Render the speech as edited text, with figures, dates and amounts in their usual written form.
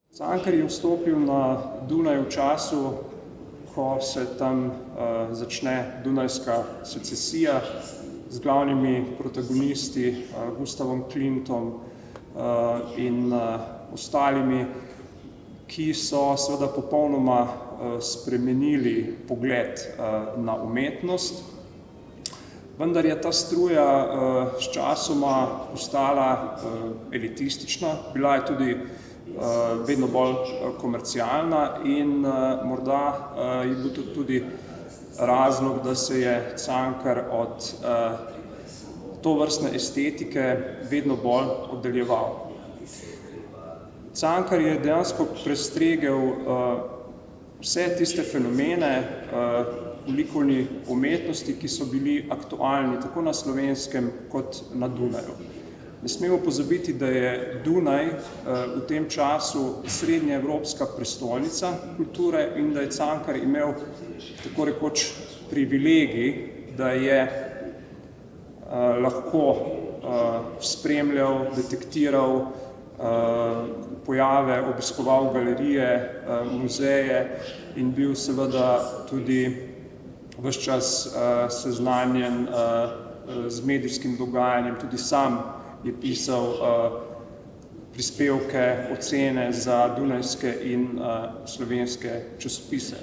Cankar je vstopil na Dunaj v času, ko se tam začne Dunajska secesija z glavnimi protagonisti Gustavom Klimtom in ostalimi, ki so seveda popolnoma spremenili pogled na umetnost. Vendar je ta struja s časoma postala elitistična, bila je tudi vedno bolj komercialna in morda je bil tudi razlog, da se je Cankar od tovrstne estetike vedno bolj oddaljeval. Cankar je dejansko prestregel vse tiste fenomene v likovni umetnosti, ki so bili aktualni tako na Slovenskem kot na Dunaju. Ne smemo pozabiti, da je Dunaj v tem času srednjeevropska prestolnica kulture in da je Cankar imel tako rekoč privilegij, da je lahko spremljal, detektiral pojave, obiskoval galerije, muzeje in bil seveda tudi ves čas seznanjen z medijskim dogajanjem, tudi sam je pisal prispevke, ocene za dunajske in slovenske časopise.